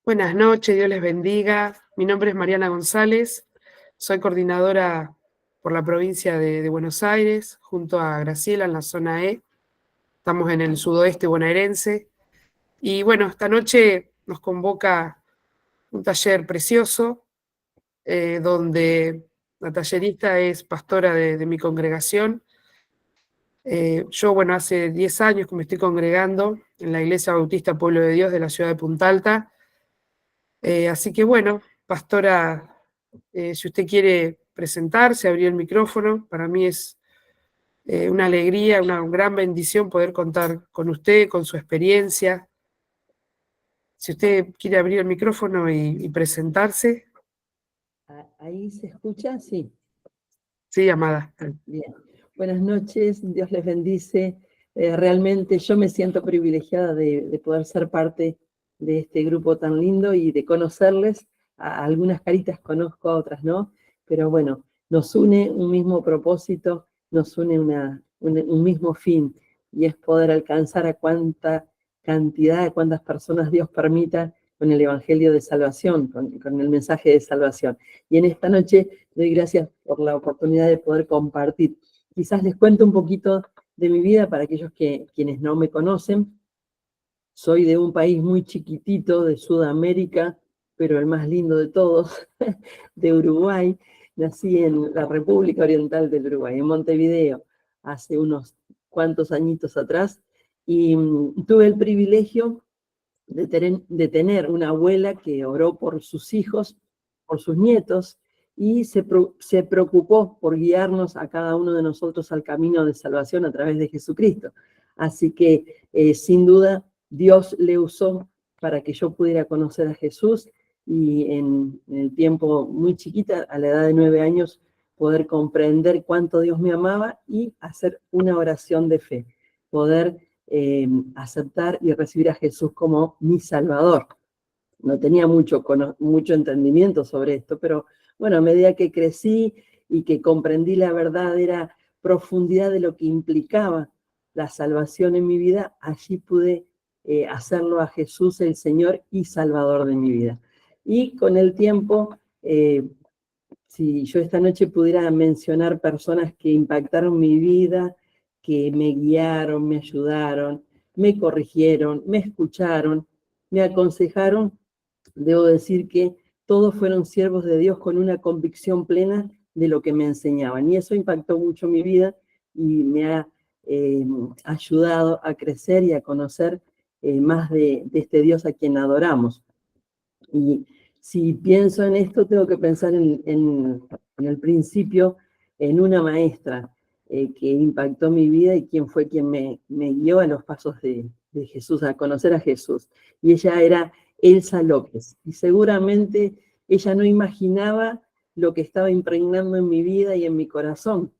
Buenas noches, Dios les bendiga. Mi nombre es Mariana González, soy coordinadora por la provincia de Buenos Aires, junto a Graciela en la zona E. Estamos en el sudoeste bonaerense. Y bueno, esta noche nos convoca un taller precioso, donde la tallerista es pastora de mi congregación. Yo, bueno, hace 10 años que me estoy congregando en la Iglesia Bautista Pueblo de Dios de la ciudad de Punta Alta. Así que bueno, pastora, si usted quiere presentarse, abrir el micrófono, para mí es una alegría, una gran bendición poder contar con usted, con su experiencia. Si usted quiere abrir el micrófono y presentarse. ¿Ahí se escucha? Sí. Sí, amada. Bien. Buenas noches, Dios les bendice. Realmente yo me siento privilegiada de poder ser parte de este grupo tan lindo y de conocerles. A algunas caritas conozco, a otras no, pero bueno, nos une un mismo propósito, nos une un mismo fin, y es poder alcanzar a cuánta cantidad, a cuántas personas Dios permita con el Evangelio de Salvación, con el mensaje de salvación. Y en esta noche doy gracias por la oportunidad de poder compartir. Quizás les cuento un poquito de mi vida para aquellos quienes no me conocen. Soy de un país muy chiquitito de Sudamérica, pero el más lindo de todos, de Uruguay. Nací en la República Oriental del Uruguay, en Montevideo, hace unos cuantos añitos atrás, y tuve el privilegio de tener una abuela que oró por sus hijos, por sus nietos, y se preocupó por guiarnos a cada uno de nosotros al camino de salvación a través de Jesucristo. Así que, sin duda, Dios le usó para que yo pudiera conocer a Jesús y en el tiempo muy chiquita, a la edad de 9 años, poder comprender cuánto Dios me amaba y hacer una oración de fe, poder aceptar y recibir a Jesús como mi Salvador. No tenía mucho entendimiento sobre esto, pero bueno, a medida que crecí y que comprendí la verdadera profundidad de lo que implicaba la salvación en mi vida, allí pude hacerlo a Jesús el Señor y Salvador de mi vida. Y con el tiempo, si yo esta noche pudiera mencionar personas que impactaron mi vida, que me guiaron, me ayudaron, me corrigieron, me escucharon, me aconsejaron, debo decir que todos fueron siervos de Dios con una convicción plena de lo que me enseñaban. Y eso impactó mucho mi vida y me ha ayudado a crecer y a conocer más de este Dios a quien adoramos. Y si pienso en esto, tengo que pensar en el principio, en una maestra que impactó mi vida y quien me guió a los pasos de Jesús, a conocer a Jesús. Y ella era Elsa López. Y seguramente ella no imaginaba lo que estaba impregnando en mi vida y en mi corazón.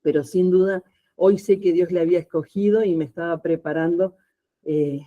Pero sin duda, hoy sé que Dios le había escogido y me estaba preparando. Y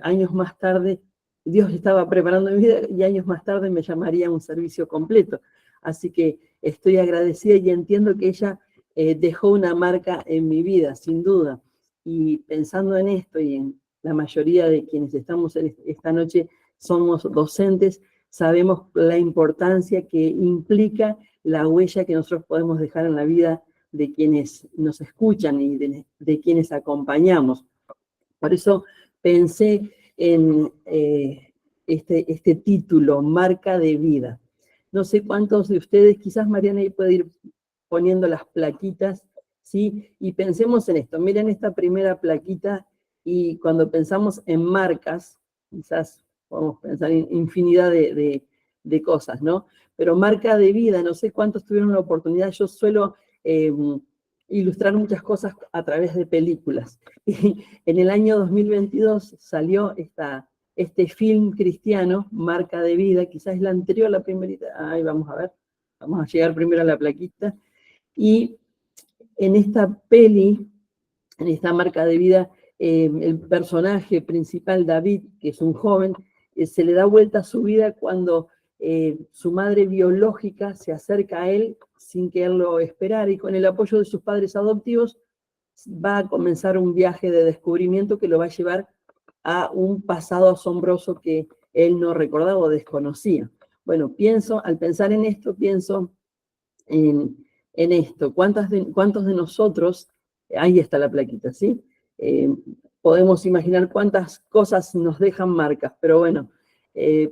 años más tarde, Dios estaba preparando mi vida y años más tarde me llamaría a un servicio completo. Así que estoy agradecida y entiendo que ella dejó una marca en mi vida, sin duda. Y pensando en esto y en la mayoría de quienes estamos esta noche somos docentes, sabemos la importancia que implica la huella que nosotros podemos dejar en la vida de quienes nos escuchan y de quienes acompañamos. Por eso pensé en este título, Marca de Vida. No sé cuántos de ustedes, quizás Mariana puede ir poniendo las plaquitas, ¿sí? Y pensemos en esto. Miren esta primera plaquita y cuando pensamos en marcas, quizás podemos pensar en infinidad de cosas, ¿no? Pero marca de vida, no sé cuántos tuvieron la oportunidad. Yo suelo ilustrar muchas cosas a través de películas. Y en el año 2022 salió este film cristiano, Marca de Vida, quizás es la anterior a la primerita. Ahí vamos a ver, vamos a llegar primero a la plaquita. Y en esta peli, en esta Marca de Vida, el personaje principal, David, que es un joven, se le da vuelta a su vida cuando su madre biológica se acerca a él sin que él lo esperara, y con el apoyo de sus padres adoptivos va a comenzar un viaje de descubrimiento que lo va a llevar a un pasado asombroso que él no recordaba o desconocía. Bueno, al pensar en esto, pienso en esto. ¿Cuántos de nosotros, ahí está la plaquita, ¿sí? Podemos imaginar cuántas cosas nos dejan marcas, pero bueno,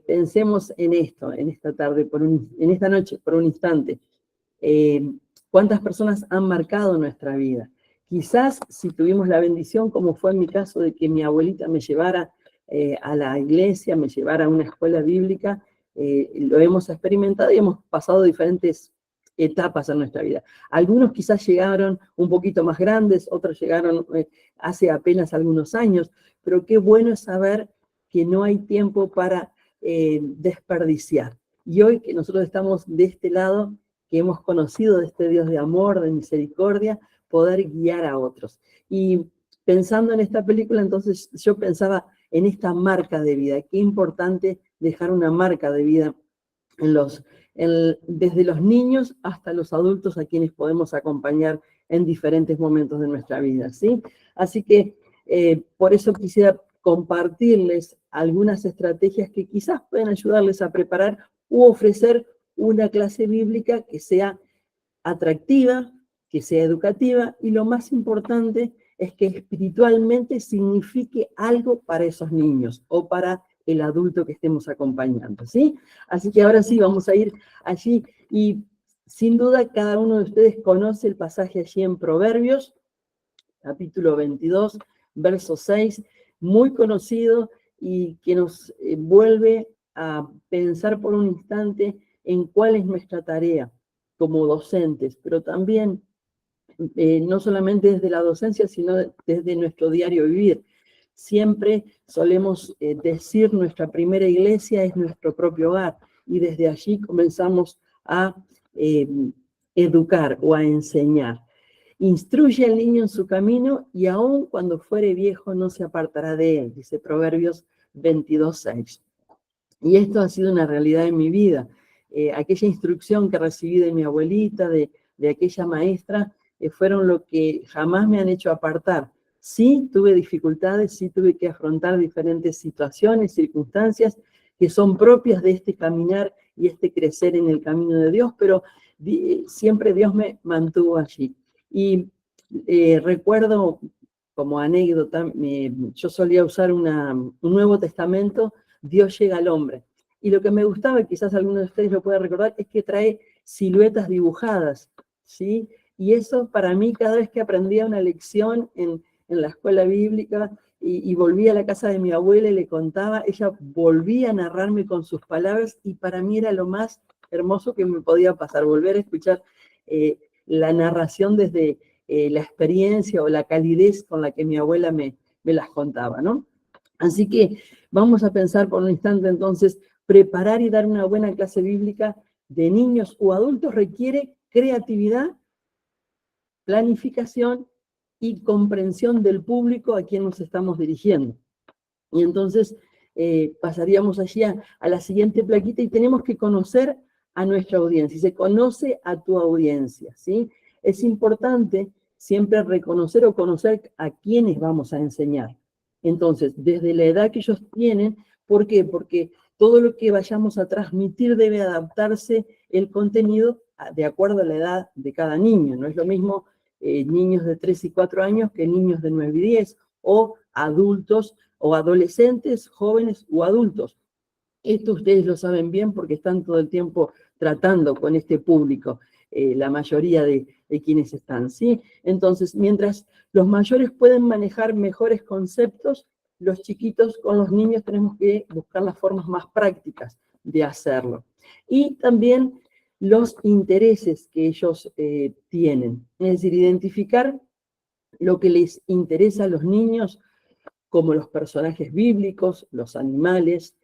pensemos en esto, en esta tarde, en esta noche, por un instante. ¿Cuántas personas han marcado nuestra vida? Quizás si tuvimos la bendición, como fue en mi caso, de que mi abuelita me llevara a la iglesia, me llevara a una escuela bíblica, lo hemos experimentado y hemos pasado diferentes etapas en nuestra vida. Algunos quizás llegaron un poquito más grandes, otros llegaron hace apenas algunos años, pero qué bueno es saber que no hay tiempo para desperdiciar. Y hoy que nosotros estamos de este lado, que hemos conocido de este Dios de amor, de misericordia, poder guiar a otros. Y pensando en esta película, entonces yo pensaba en esta marca de vida. Qué importante dejar una marca de vida desde los niños hasta los adultos a quienes podemos acompañar en diferentes momentos de nuestra vida, ¿sí? Así que por eso quisiera compartirles algunas estrategias que quizás pueden ayudarles a preparar u ofrecer una clase bíblica que sea atractiva, que sea educativa y lo más importante es que espiritualmente signifique algo para esos niños o para el adulto que estemos acompañando, ¿sí? Así que ahora sí, vamos a ir allí y sin duda cada uno de ustedes conoce el pasaje allí en Proverbios, capítulo 22, verso 6, muy conocido y que nos vuelve a pensar por un instante en cuál es nuestra tarea como docentes, pero también no solamente desde la docencia, sino desde nuestro diario vivir. Siempre solemos decir nuestra primera iglesia es nuestro propio hogar y desde allí comenzamos a educar o a enseñar. Instruye al niño en su camino y aun cuando fuere viejo no se apartará de él, dice Proverbios 22:6. Y esto ha sido una realidad en mi vida. Aquella instrucción que recibí de mi abuelita, de aquella maestra, fueron lo que jamás me han hecho apartar. Sí tuve dificultades, sí tuve que afrontar diferentes situaciones, circunstancias que son propias de este caminar y este crecer en el camino de Dios, pero siempre Dios me mantuvo allí. Y recuerdo como anécdota, yo solía usar un Nuevo Testamento, Dios llega al hombre. Y lo que me gustaba, y quizás alguno de ustedes lo pueda recordar, es que trae siluetas dibujadas, ¿sí? Y eso para mí, cada vez que aprendía una lección en la escuela bíblica y volvía a la casa de mi abuela y le contaba, ella volvía a narrarme con sus palabras y para mí era lo más hermoso que me podía pasar, volver a escuchar la narración desde la experiencia o la calidez con la que mi abuela me las contaba, ¿no? Así que vamos a pensar por un instante entonces, preparar y dar una buena clase bíblica de niños o adultos requiere creatividad, planificación y comprensión del público a quien nos estamos dirigiendo. Y entonces pasaríamos allí a la siguiente plaquita y tenemos que conocer a nuestra audiencia. Y se conoce a tu audiencia, ¿sí? Es importante siempre reconocer o conocer a quienes vamos a enseñar. Entonces, desde la edad que ellos tienen, ¿por qué? Porque todo lo que vayamos a transmitir debe adaptarse el contenido de acuerdo a la edad de cada niño. No es lo mismo niños de 3 y 4 años que niños de 9 y 10, o adultos o adolescentes, jóvenes o adultos. Esto ustedes lo saben bien porque están todo el tiempo tratando con este público, la mayoría de quienes están, ¿sí? Entonces, mientras los mayores pueden manejar mejores conceptos, los chiquitos con los niños tenemos que buscar las formas más prácticas de hacerlo. Y también los intereses que ellos tienen, es decir, identificar lo que les interesa a los niños, como los personajes bíblicos, los animales,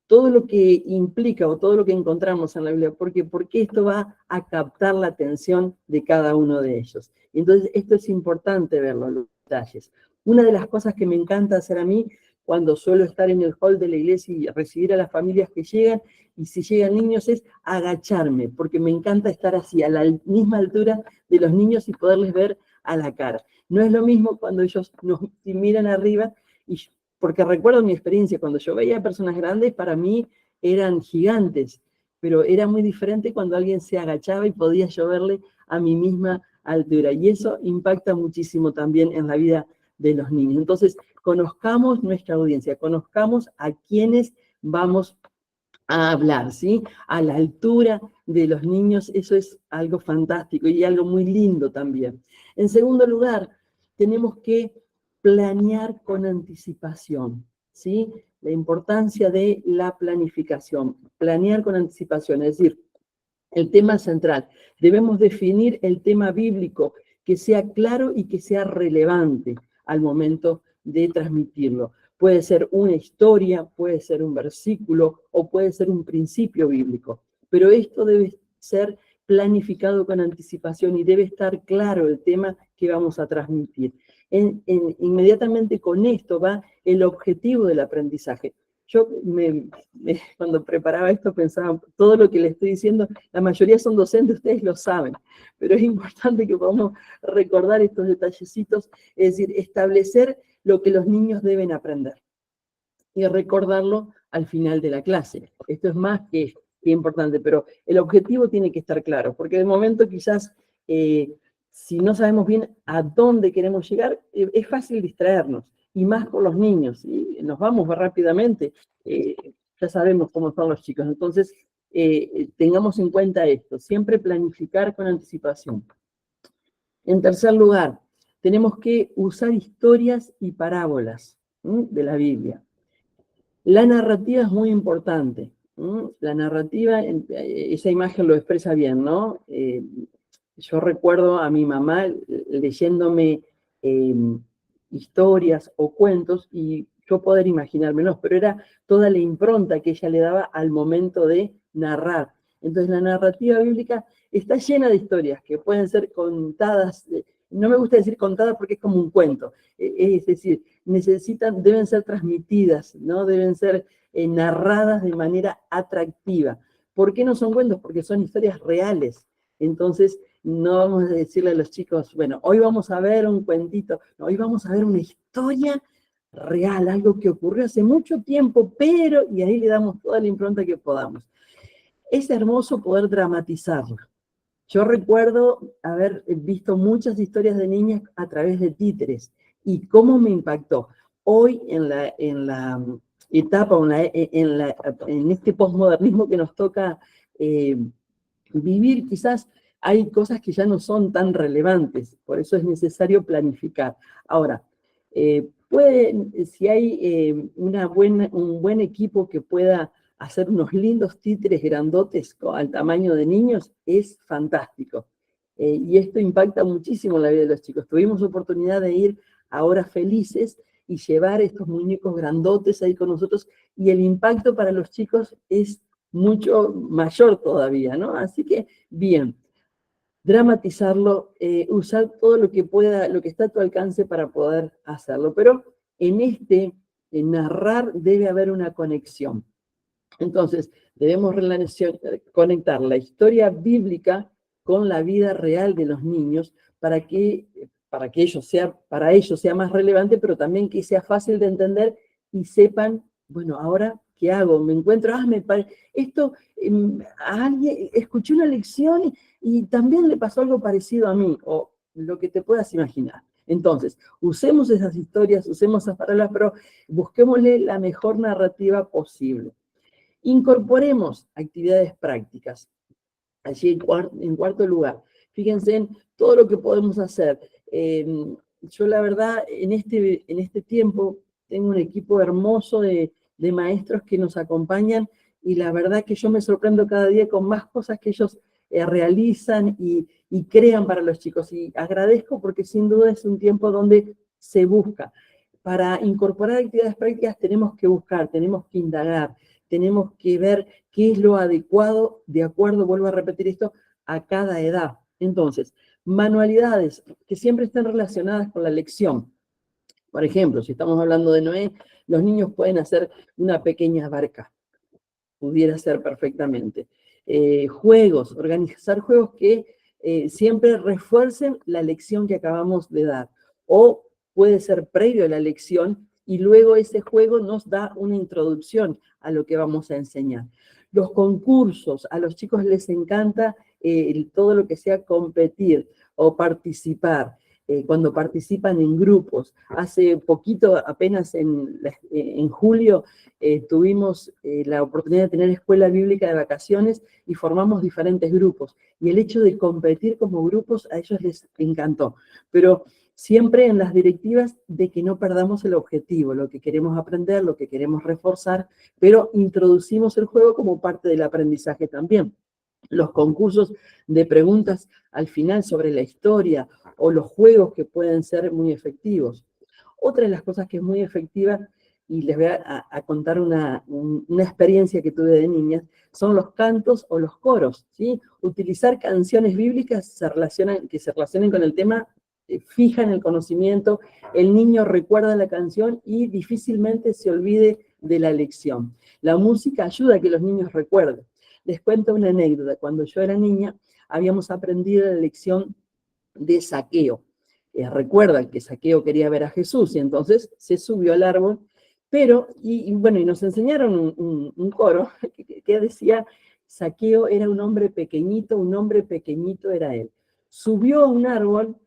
todo lo que implica o todo lo que encontramos en la Biblia, porque esto va a captar la atención de cada uno de ellos. Entonces, esto es importante verlo, los detalles. Una de las cosas que me encanta hacer a mí, cuando suelo estar en el hall de la iglesia y recibir a las familias que llegan, y si llegan niños, es agacharme, porque me encanta estar así, a la misma altura de los niños y poderles ver a la cara. No es lo mismo cuando ellos nos miran arriba y porque recuerdo mi experiencia, cuando yo veía personas grandes, para mí eran gigantes, pero era muy diferente cuando alguien se agachaba y podía yo verle a mi misma altura, y eso impacta muchísimo también en la vida de los niños. Entonces, conozcamos nuestra audiencia, conozcamos a quienes vamos a hablar, ¿sí? A la altura de los niños, eso es algo fantástico y algo muy lindo también. En segundo lugar, tenemos que planear con anticipación, ¿sí? La importancia de la planificación, planear con anticipación, es decir, el tema central. Debemos definir el tema bíblico que sea claro y que sea relevante al momento de transmitirlo. Puede ser una historia, puede ser un versículo o puede ser un principio bíblico, pero esto debe ser planificado con anticipación y debe estar claro el tema que vamos a transmitir. Inmediatamente con esto va el objetivo del aprendizaje. Yo cuando preparaba esto pensaba, todo lo que le estoy diciendo, la mayoría son docentes, ustedes lo saben, pero es importante que podamos recordar estos detallecitos, es decir, establecer lo que los niños deben aprender y recordarlo al final de la clase. Esto es más que importante, pero el objetivo tiene que estar claro, porque de momento quizás si no sabemos bien a dónde queremos llegar, es fácil distraernos, y más con los niños, y nos vamos rápidamente, ya sabemos cómo son los chicos, entonces tengamos en cuenta esto, siempre planificar con anticipación. En tercer lugar, tenemos que usar historias y parábolas de la Biblia. La narrativa es muy importante. La narrativa, esa imagen lo expresa bien, ¿no? Yo recuerdo a mi mamá leyéndome historias o cuentos y yo poder imaginármelos, pero era toda la impronta que ella le daba al momento de narrar. Entonces la narrativa bíblica está llena de historias que pueden ser contadas, no me gusta decir contadas porque es como un cuento, es decir, deben ser transmitidas, ¿no? Deben ser narradas de manera atractiva. ¿Por qué no son cuentos? Porque son historias reales. Entonces, no vamos a decirle a los chicos, bueno, hoy vamos a ver un cuentito, no, hoy vamos a ver una historia real, algo que ocurrió hace mucho tiempo, pero, y ahí le damos toda la impronta que podamos. Es hermoso poder dramatizarlo. Yo recuerdo haber visto muchas historias de niñas a través de títeres y cómo me impactó. Hoy en la etapa, en este posmodernismo que nos toca vivir, quizás hay cosas que ya no son tan relevantes, por eso es necesario planificar. Ahora, si hay un buen equipo que pueda hacer unos lindos títeres grandotes al tamaño de niños, es fantástico. Y esto impacta muchísimo en la vida de los chicos. Tuvimos oportunidad de ir a Horas Felices y llevar estos muñecos grandotes ahí con nosotros, y el impacto para los chicos es mucho mayor todavía, ¿no? Así que, bien, dramatizarlo, usar todo lo que pueda, lo que está a tu alcance para poder hacerlo. Pero en narrar debe haber una conexión. Entonces, debemos conectar la historia bíblica con la vida real de los niños para que para ellos sea más relevante, pero también que sea fácil de entender y sepan, bueno, ahora, ¿qué hago? Me encuentro, esto, a alguien, escuché una lección y también le pasó algo parecido a mí, o lo que te puedas imaginar. Entonces, usemos esas historias, usemos esas palabras, pero busquémosle la mejor narrativa posible. Incorporemos actividades prácticas. Allí en cuarto lugar, fíjense en todo lo que podemos hacer. Yo la verdad, en este tiempo, tengo un equipo hermoso de maestros que nos acompañan, y la verdad que yo me sorprendo cada día con más cosas que ellos realizan y crean para los chicos. Y agradezco porque sin duda es un tiempo donde se busca. Para incorporar actividades prácticas tenemos que buscar, tenemos que indagar, tenemos que ver qué es lo adecuado, de acuerdo, vuelvo a repetir esto, a cada edad. Entonces, manualidades que siempre estén relacionadas con la lección. Por ejemplo, si estamos hablando de Noé, los niños pueden hacer una pequeña barca. Pudiera ser perfectamente. Juegos, organizar juegos que siempre refuercen la lección que acabamos de dar. O puede ser previo a la lección y luego ese juego nos da una introducción a lo que vamos a enseñar. Los concursos, a los chicos les encanta todo lo que sea competir o participar. Cuando participan en grupos. Hace poquito, apenas en julio, tuvimos la oportunidad de tener escuela bíblica de vacaciones y formamos diferentes grupos. Y el hecho de competir como grupos a ellos les encantó. Pero siempre en las directivas de que no perdamos el objetivo, lo que queremos aprender, lo que queremos reforzar, pero introducimos el juego como parte del aprendizaje también. Los concursos de preguntas al final sobre la historia o los juegos que pueden ser muy efectivos. Otra de las cosas que es muy efectiva, y les voy a contar una experiencia que tuve de niñas, son los cantos o los coros, ¿sí? Utilizar canciones bíblicas que se relacionen con el tema, fijan el conocimiento, el niño recuerda la canción y difícilmente se olvide de la lección. La música ayuda a que los niños recuerden. Les cuento una anécdota. Cuando yo era niña, habíamos aprendido la lección de Zaqueo. Recuerdan que Zaqueo quería ver a Jesús y entonces se subió al árbol, pero, bueno, y nos enseñaron un coro que decía, Zaqueo era un hombre pequeñito era él. Subió a un árbol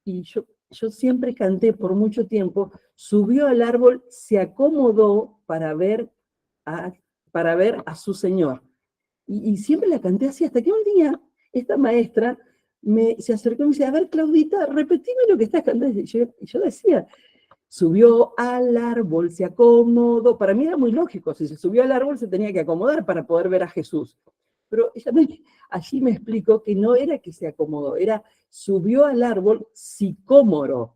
y yo siempre canté por mucho tiempo, subió al árbol, se acomodó para ver a su Señor. Y siempre la canté así, hasta que un día esta maestra se acercó y me dice, a ver, Claudita, repetime lo que estás cantando. Y yo decía, subió al árbol, se acomodó. Para mí era muy lógico, si se subió al árbol se tenía que acomodar para poder ver a Jesús. Pero allí me explicó que no era que se acomodó, era subió al árbol sicómoro.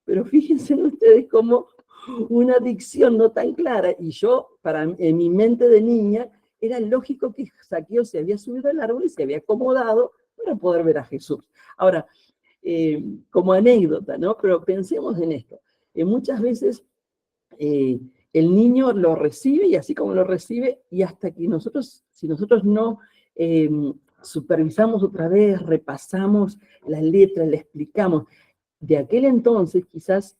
Pero fíjense ustedes cómo una dicción no tan clara, y yo, en mi mente de niña, era lógico que Zaqueo se había subido al árbol y se había acomodado para poder ver a Jesús. Ahora, como anécdota, ¿no? Pero pensemos en esto. Muchas veces el niño lo recibe y así como lo recibe, y hasta que si nosotros no supervisamos otra vez, repasamos las letras, le explicamos. De aquel entonces quizás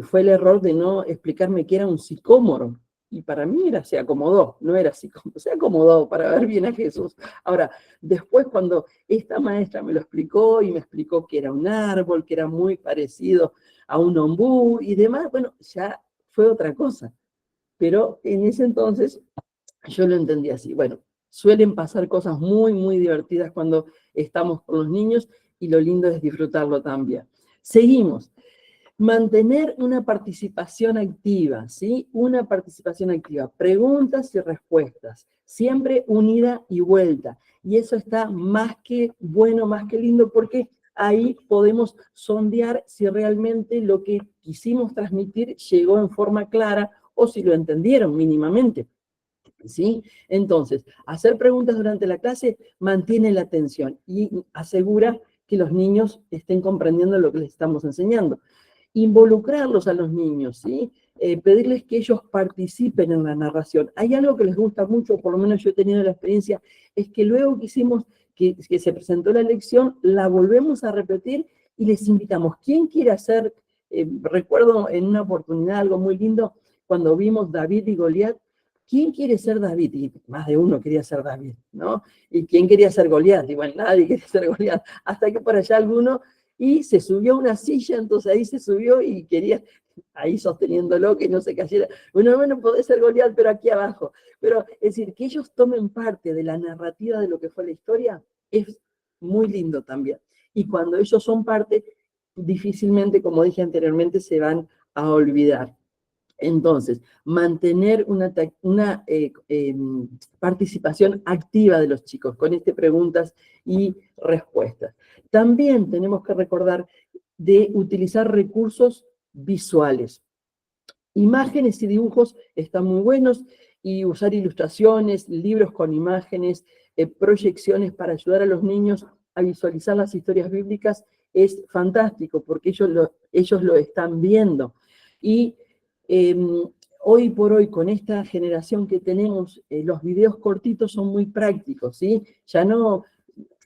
fue el error de no explicarme que era un sicómoro, y para mí se acomodó, no era sicómoro, se acomodó para ver bien a Jesús. Ahora, después cuando esta maestra me lo explicó y me explicó que era un árbol, que era muy parecido a un ombú y demás, bueno, ya fue otra cosa. Pero en ese entonces yo lo entendí así. Bueno, suelen pasar cosas muy, muy divertidas cuando estamos con los niños y lo lindo es disfrutarlo también. Seguimos. Mantener una participación activa, ¿sí? Una participación activa. Preguntas y respuestas. Siempre unida y vuelta. Y eso está más que bueno, más que lindo, porque ahí podemos sondear si realmente lo que quisimos transmitir llegó en forma clara o si lo entendieron mínimamente. ¿Sí? Entonces, hacer preguntas durante la clase mantiene la atención y asegura que los niños estén comprendiendo lo que les estamos enseñando. Involucrarlos a los niños, ¿sí? Pedirles que ellos participen en la narración. Hay algo que les gusta mucho, por lo menos yo he tenido la experiencia, es que luego que hicimos, que se presentó la lección, la volvemos a repetir y les invitamos. ¿Quién quiere hacer? Recuerdo en una oportunidad algo muy lindo, cuando vimos David y Goliat. ¿Quién quiere ser David? Y más de uno quería ser David, ¿no? ¿Y quién quería ser Goliat? Y bueno, nadie quería ser Goliat. Hasta que por allá alguno, y se subió a una silla, entonces ahí se subió y quería, ahí sosteniéndolo, que no se cayera. Bueno, podés ser Goliat, pero aquí abajo. Pero, es decir, que ellos tomen parte de la narrativa de lo que fue la historia, es muy lindo también. Y cuando ellos son parte, difícilmente, como dije anteriormente, se van a olvidar. Entonces, mantener una participación activa de los chicos con preguntas y respuestas. También tenemos que recordar de utilizar recursos visuales. Imágenes y dibujos están muy buenos, y usar ilustraciones, libros con imágenes, proyecciones para ayudar a los niños a visualizar las historias bíblicas es fantástico, porque ellos lo están viendo. Y hoy por hoy, con esta generación que tenemos, los videos cortitos son muy prácticos, ¿sí? Ya no,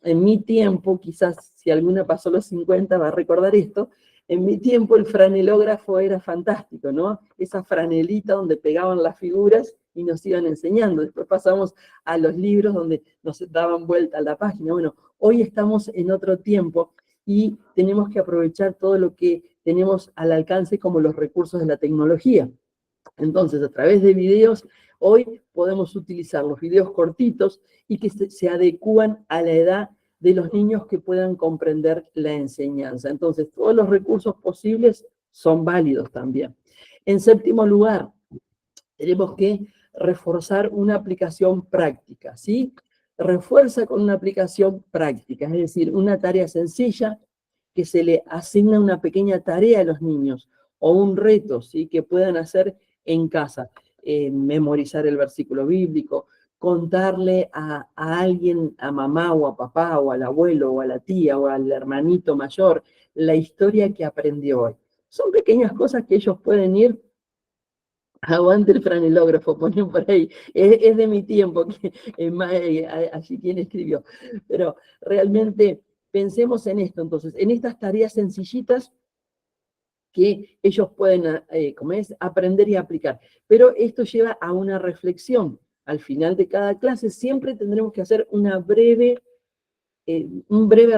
en mi tiempo, quizás si alguna pasó los 50 va a recordar esto, En mi tiempo el franelógrafo era fantástico, ¿no? Esa franelita donde pegaban las figuras y nos iban enseñando. Después pasamos a los libros donde nos daban vuelta a la página. Bueno, hoy estamos en otro tiempo y tenemos que aprovechar todo lo que tenemos al alcance como los recursos de la tecnología. Entonces, a través de videos, hoy podemos utilizar los videos cortitos y que se adecúan a la edad de los niños que puedan comprender la enseñanza. Entonces, todos los recursos posibles son válidos también. En séptimo lugar, tenemos que reforzar una aplicación práctica, ¿sí? Refuerza con una aplicación práctica, es decir, una tarea sencilla que se le asigna una pequeña tarea a los niños o un reto, ¿sí? Que puedan hacer en casa. Memorizar el versículo bíblico, contarle a alguien, a mamá o a papá o al abuelo o a la tía o al hermanito mayor, la historia que aprendió hoy. Son pequeñas cosas que ellos pueden ir. Aguante el franelógrafo, ponen por ahí. Es de mi tiempo, que, allí quien escribió. Pero realmente pensemos en esto, entonces, en estas tareas sencillitas que ellos pueden, como es, aprender y aplicar. Pero esto lleva a una reflexión. Al final de cada clase siempre tendremos que hacer un breve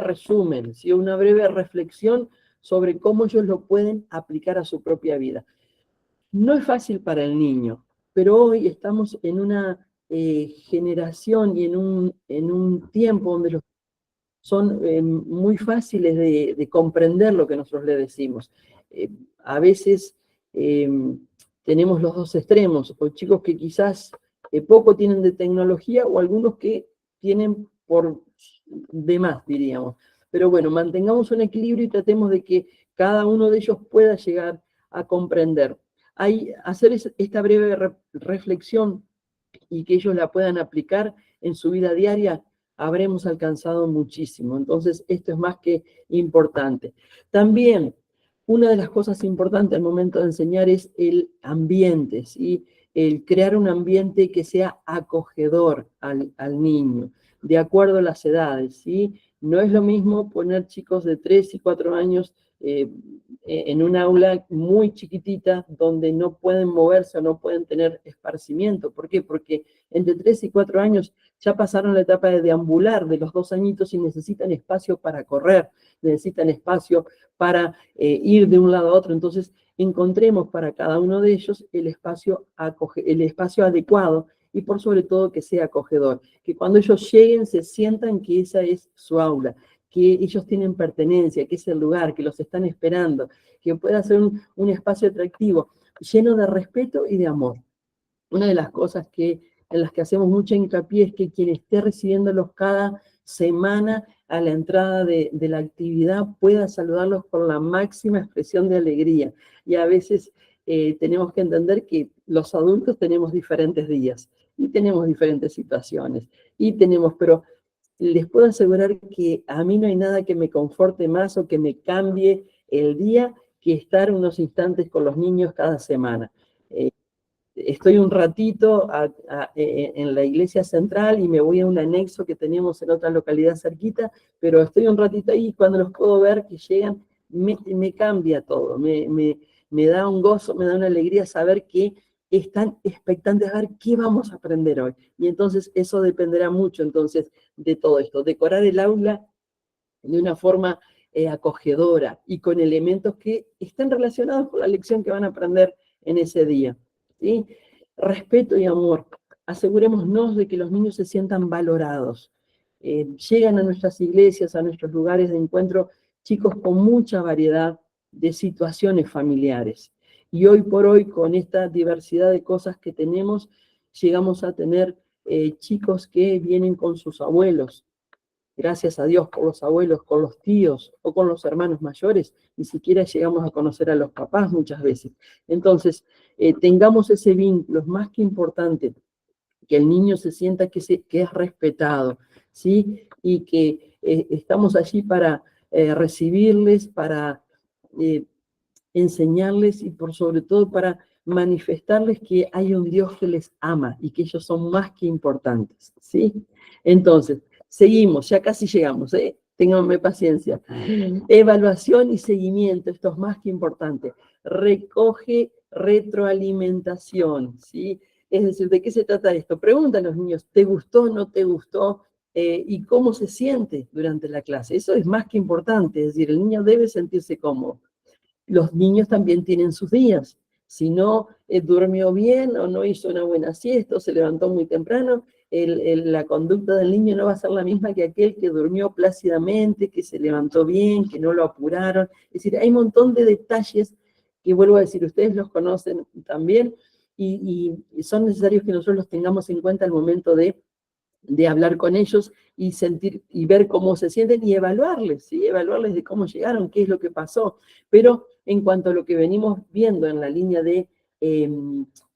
resumen, ¿sí? Una breve reflexión sobre cómo ellos lo pueden aplicar a su propia vida. No es fácil para el niño, pero hoy estamos en una generación y en un tiempo donde son muy fáciles de comprender lo que nosotros le decimos. A veces tenemos los dos extremos, o chicos que quizás poco tienen de tecnología, o algunos que tienen por demás, diríamos. Pero bueno, mantengamos un equilibrio y tratemos de que cada uno de ellos pueda llegar a comprender. Hacer esta breve reflexión y que ellos la puedan aplicar en su vida diaria, habremos alcanzado muchísimo. Entonces, esto es más que importante. También, una de las cosas importantes al momento de enseñar es el ambiente, ¿sí? El crear un ambiente que sea acogedor al niño, de acuerdo a las edades, ¿sí? No es lo mismo poner chicos de 3 y 4 años en un aula muy chiquitita donde no pueden moverse o no pueden tener esparcimiento. ¿Por qué? Porque entre 3 y 4 años ya pasaron la etapa de deambular de los 2 añitos y necesitan espacio para correr, necesitan espacio para ir de un lado a otro. Entonces, encontremos para cada uno de ellos el espacio adecuado y por sobre todo que sea acogedor. Que cuando ellos lleguen se sientan que esa es su aula, que ellos tienen pertenencia, que es el lugar, que los están esperando, que pueda ser un espacio atractivo, lleno de respeto y de amor. Una de las cosas en las que hacemos mucho hincapié es que quien esté recibiéndolos cada semana a la entrada de la actividad pueda saludarlos con la máxima expresión de alegría. Y a veces tenemos que entender que los adultos tenemos diferentes días y tenemos diferentes situaciones pero les puedo asegurar que a mí no hay nada que me conforte más o que me cambie el día que estar unos instantes con los niños cada semana. Estoy un ratito en la iglesia central y me voy a un anexo que tenemos en otra localidad cerquita, pero estoy un ratito ahí y cuando los puedo ver que llegan, me cambia todo, me da un gozo, me da una alegría saber que están expectantes a ver qué vamos a aprender hoy. Y entonces eso dependerá mucho entonces de todo esto, decorar el aula de una forma acogedora y con elementos que estén relacionados con la lección que van a aprender en ese día, ¿sí? Respeto y amor. Asegurémonos de que los niños se sientan valorados. Llegan a nuestras iglesias, a nuestros lugares de encuentro, chicos con mucha variedad de situaciones familiares. Y hoy por hoy, con esta diversidad de cosas que tenemos, llegamos a tener chicos que vienen con sus abuelos. Gracias a Dios por los abuelos, con los tíos o con los hermanos mayores, ni siquiera llegamos a conocer a los papás muchas veces. Entonces, tengamos ese vínculo, es más que importante que el niño se sienta que es respetado, ¿sí? Y que estamos allí para recibirles, para enseñarles y por sobre todo para manifestarles que hay un Dios que les ama y que ellos son más que importantes, ¿sí? Entonces, seguimos, ya casi llegamos, Ténganme paciencia. Evaluación y seguimiento, esto es más que importante. Recoge retroalimentación, ¿sí? Es decir, ¿de qué se trata esto? Pregunta a los niños, ¿te gustó, no te gustó? ¿Y cómo se siente durante la clase? Eso es más que importante, es decir, el niño debe sentirse cómodo. Los niños también tienen sus días. Si no durmió bien o no hizo una buena siesta o se levantó muy temprano, la conducta del niño no va a ser la misma que aquel que durmió plácidamente, que se levantó bien, que no lo apuraron. Es decir, hay un montón de detalles que, vuelvo a decir, ustedes los conocen también y son necesarios que nosotros los tengamos en cuenta al momento de hablar con ellos y sentir y ver cómo se sienten y evaluarles, ¿sí? Evaluarles de cómo llegaron, qué es lo que pasó. Pero en cuanto a lo que venimos viendo en la línea de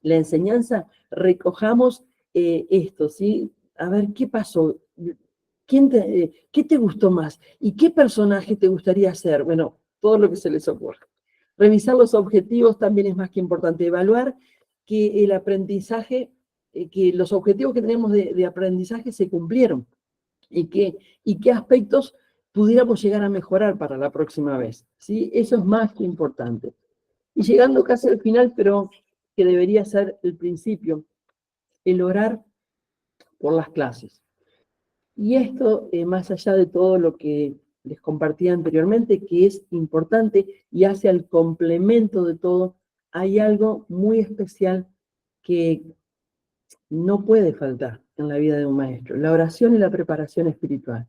la enseñanza, recojamos esto, ¿sí? A ver, ¿qué pasó? ¿Qué te gustó más? ¿Y qué personaje te gustaría ser? Bueno, todo lo que se les ocurra. Revisar los objetivos también es más que importante. Evaluar que el aprendizaje que los objetivos que tenemos de aprendizaje se cumplieron y qué aspectos pudiéramos llegar a mejorar para la próxima vez, ¿sí? Eso es más que importante. Y llegando casi al final, pero que debería ser el principio, el orar por las clases. Y esto, más allá de todo lo que les compartí anteriormente, que es importante y hace al complemento de todo, hay algo muy especial que no puede faltar en la vida de un maestro: la oración y la preparación espiritual.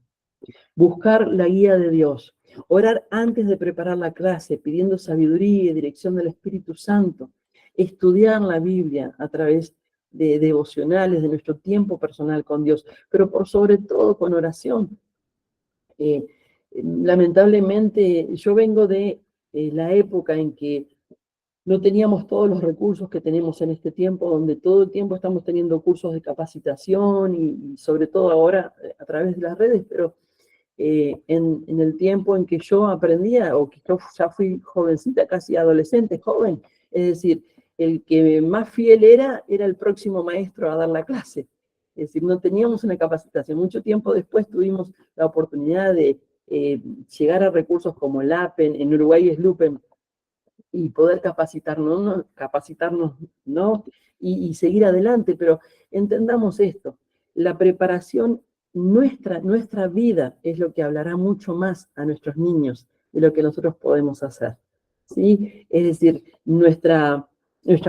Buscar la guía de Dios, orar antes de preparar la clase, pidiendo sabiduría y dirección del Espíritu Santo, estudiar la Biblia a través de devocionales, de nuestro tiempo personal con Dios, pero por sobre todo con oración. Lamentablemente, yo vengo de la época en que no teníamos todos los recursos que tenemos en este tiempo, donde todo el tiempo estamos teniendo cursos de capacitación y sobre todo ahora a través de las redes, pero en el tiempo en que yo aprendía, o que yo ya fui jovencita, casi adolescente, joven, es decir, el que más fiel era el próximo maestro a dar la clase. Es decir, no teníamos una capacitación. Mucho tiempo después tuvimos la oportunidad de llegar a recursos como el APEN, en Uruguay es LUPEN, y poder capacitarnos, ¿no? Y seguir adelante, pero entendamos esto: la preparación, nuestra vida es lo que hablará mucho más a nuestros niños de lo que nosotros podemos hacer, ¿sí? Es decir, nuestra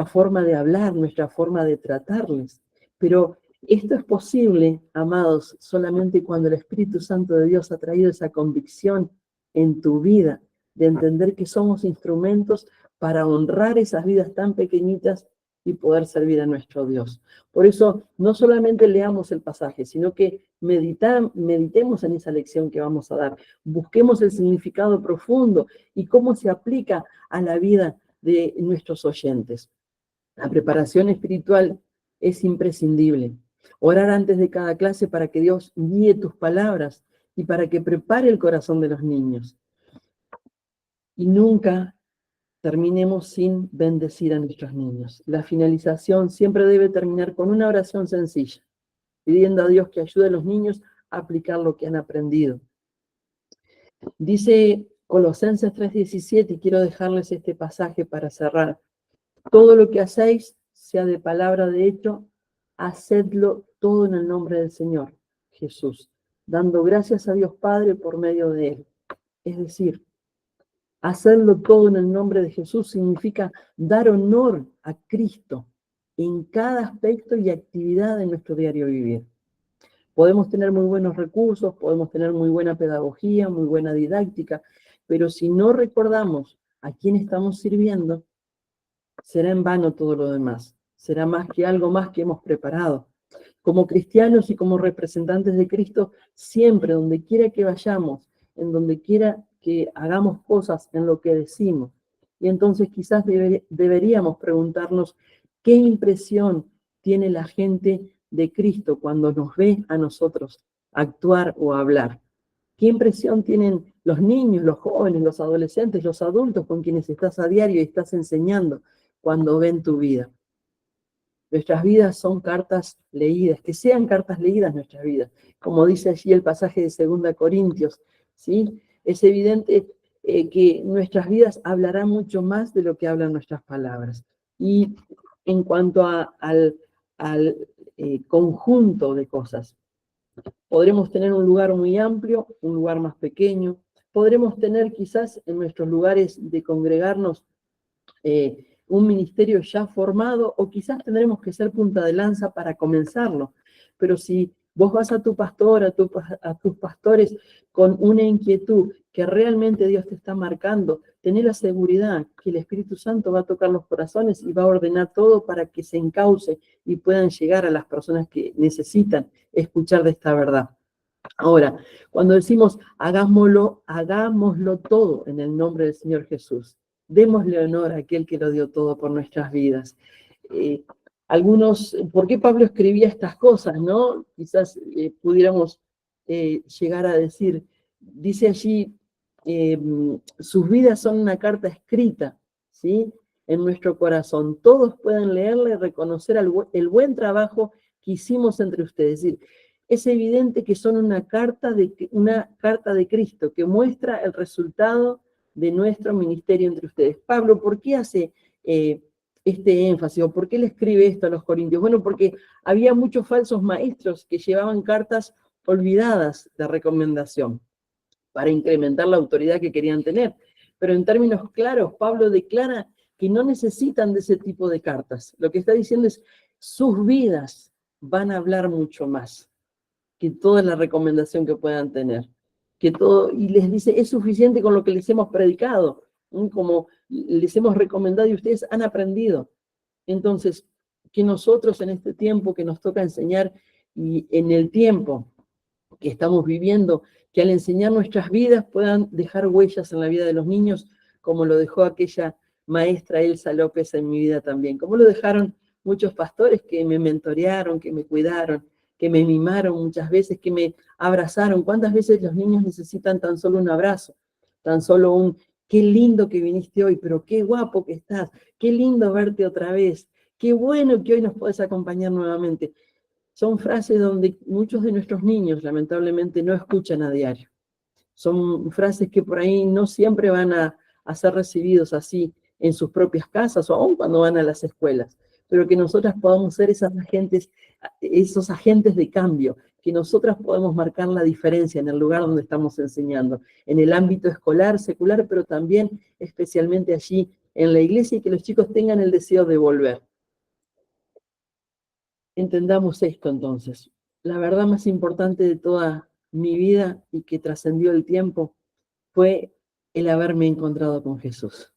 forma de hablar, nuestra forma de tratarles, pero esto es posible, amados, solamente cuando el Espíritu Santo de Dios ha traído esa convicción en tu vida, de entender que somos instrumentos para honrar esas vidas tan pequeñitas y poder servir a nuestro Dios. Por eso, no solamente leamos el pasaje, sino que meditemos en esa lección que vamos a dar. Busquemos el significado profundo y cómo se aplica a la vida de nuestros oyentes. La preparación espiritual es imprescindible. Orar antes de cada clase para que Dios guíe tus palabras y para que prepare el corazón de los niños. Y nunca terminemos sin bendecir a nuestros niños. La finalización siempre debe terminar con una oración sencilla, pidiendo a Dios que ayude a los niños a aplicar lo que han aprendido. Dice Colosenses 3:17, y quiero dejarles este pasaje para cerrar: todo lo que hacéis, sea de palabra, de hecho, hacedlo todo en el nombre del Señor Jesús, dando gracias a Dios Padre por medio de Él. Es decir, hacerlo todo en el nombre de Jesús significa dar honor a Cristo en cada aspecto y actividad de nuestro diario vivir. Podemos tener muy buenos recursos, podemos tener muy buena pedagogía, muy buena didáctica, pero si no recordamos a quién estamos sirviendo, será en vano todo lo demás. Será más que algo más que hemos preparado. Como cristianos y como representantes de Cristo, siempre, donde quiera que vayamos, en donde quiera que hagamos cosas, en lo que decimos. Y entonces quizás deberíamos preguntarnos qué impresión tiene la gente de Cristo cuando nos ve a nosotros actuar o hablar. ¿Qué impresión tienen los niños, los jóvenes, los adolescentes, los adultos con quienes estás a diario y estás enseñando cuando ven tu vida? Nuestras vidas son cartas leídas, que sean cartas leídas nuestras vidas. Como dice allí el pasaje de 2 Corintios, ¿sí? Es evidente que nuestras vidas hablarán mucho más de lo que hablan nuestras palabras. Y en cuanto al conjunto de cosas, podremos tener un lugar muy amplio, un lugar más pequeño, podremos tener quizás en nuestros lugares de congregarnos un ministerio ya formado, o quizás tendremos que ser punta de lanza para comenzarlo. Pero si vos vas a tu pastor, a tus pastores con una inquietud que realmente Dios te está marcando, tené la seguridad que el Espíritu Santo va a tocar los corazones y va a ordenar todo para que se encauce y puedan llegar a las personas que necesitan escuchar de esta verdad. Ahora, cuando decimos hagámoslo, hagámoslo todo en el nombre del Señor Jesús. Démosle honor a aquel que lo dio todo por nuestras vidas. Eh, ¿Por qué Pablo escribía estas cosas, no? Quizás pudiéramos llegar a decir, dice allí, sus vidas son una carta escrita, ¿sí? En nuestro corazón. Todos pueden leerla y reconocer el buen trabajo que hicimos entre ustedes. Es decir, es evidente que son una carta de Cristo que muestra el resultado de nuestro ministerio entre ustedes. Pablo, ¿por qué hace este énfasis o por qué le escribe esto a los corintios? Bueno, porque había muchos falsos maestros que llevaban cartas olvidadas de recomendación para incrementar la autoridad que querían tener. Pero en términos claros, Pablo declara que no necesitan de ese tipo de cartas. Lo que está diciendo es, sus vidas van a hablar mucho más que toda la recomendación que puedan tener. Y les dice, es suficiente con lo que les hemos predicado, como les hemos recomendado y ustedes han aprendido. Entonces, que nosotros en este tiempo que nos toca enseñar y en el tiempo que estamos viviendo, que al enseñar nuestras vidas puedan dejar huellas en la vida de los niños, como lo dejó aquella maestra Elsa López en mi vida también, como lo dejaron muchos pastores que me mentorearon, que me cuidaron, que me mimaron muchas veces, que me abrazaron. ¿Cuántas veces los niños necesitan tan solo un abrazo? Tan solo un, qué lindo que viniste hoy, pero qué guapo que estás, qué lindo verte otra vez, qué bueno que hoy nos puedes acompañar nuevamente. Son frases donde muchos de nuestros niños lamentablemente no escuchan a diario. Son frases que por ahí no siempre van a ser recibidos así en sus propias casas o aún cuando van a las escuelas, pero que nosotras podamos ser esos agentes de cambio, que nosotras podemos marcar la diferencia en el lugar donde estamos enseñando, en el ámbito escolar, secular, pero también especialmente allí en la iglesia, y que los chicos tengan el deseo de volver. Entendamos esto entonces. La verdad más importante de toda mi vida y que trascendió el tiempo fue el haberme encontrado con Jesús.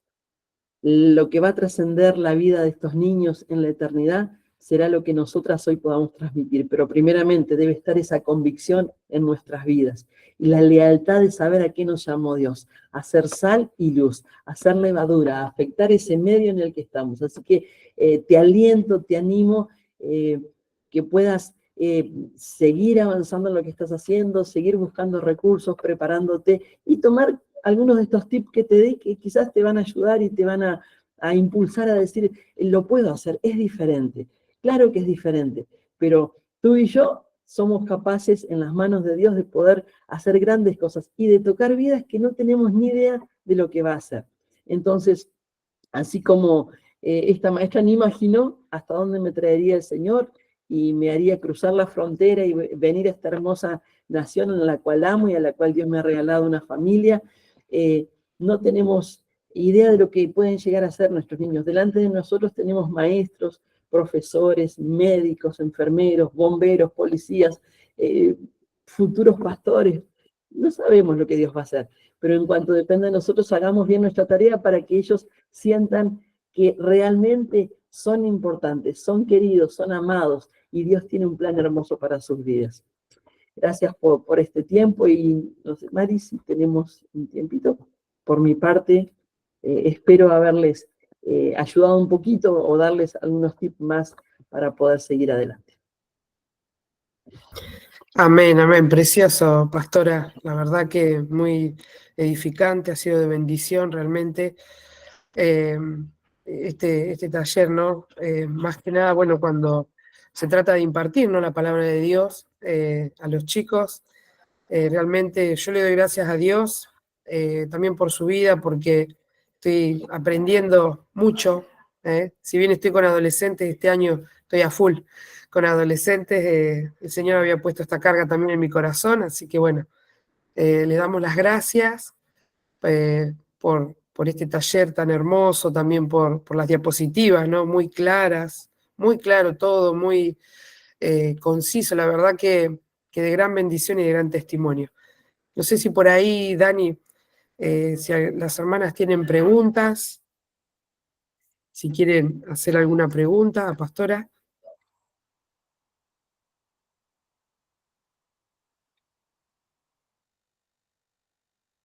Lo que va a trascender la vida de estos niños en la eternidad será lo que nosotras hoy podamos transmitir, pero primeramente debe estar esa convicción en nuestras vidas y la lealtad de saber a qué nos llamó Dios, a ser sal y luz, a ser levadura, a afectar ese medio en el que estamos. Así que te aliento, te animo que puedas seguir avanzando en lo que estás haciendo, seguir buscando recursos, preparándote y tomar algunos de estos tips que te dé, que quizás te van a ayudar y te van a impulsar a decir, lo puedo hacer, es diferente. Claro que es diferente, pero tú y yo somos capaces en las manos de Dios de poder hacer grandes cosas y de tocar vidas que no tenemos ni idea de lo que va a hacer. Entonces, así como esta maestra ni imaginó hasta dónde me traería el Señor y me haría cruzar la frontera y venir a esta hermosa nación en la cual amo y a la cual Dios me ha regalado una familia, no tenemos idea de lo que pueden llegar a ser nuestros niños. Delante de nosotros tenemos maestros, profesores, médicos, enfermeros, bomberos, policías, futuros pastores. No sabemos lo que Dios va a hacer, pero en cuanto dependa de nosotros, hagamos bien nuestra tarea para que ellos sientan que realmente son importantes, son queridos, son amados, y Dios tiene un plan hermoso para sus vidas. Gracias por este tiempo, y no sé, Mari, si tenemos un tiempito. Por mi parte, espero haberles ayudado un poquito o darles algunos tips más para poder seguir adelante. Amén, amén, precioso, pastora. La verdad que muy edificante, ha sido de bendición realmente este taller, ¿no? Más que nada, bueno, cuando se trata de impartir, ¿no?, la palabra de Dios a los chicos, Realmente yo le doy gracias a Dios, también por su vida, porque estoy aprendiendo mucho. Si bien estoy con adolescentes, este año estoy a full con adolescentes. El Señor había puesto esta carga también en mi corazón, así que bueno, le damos las gracias por este taller tan hermoso, también por las diapositivas, ¿no? Muy claras, muy claro todo, muy conciso, la verdad que de gran bendición y de gran testimonio. No sé si por ahí, Dani, si las hermanas tienen preguntas, si quieren hacer alguna pregunta, pastora.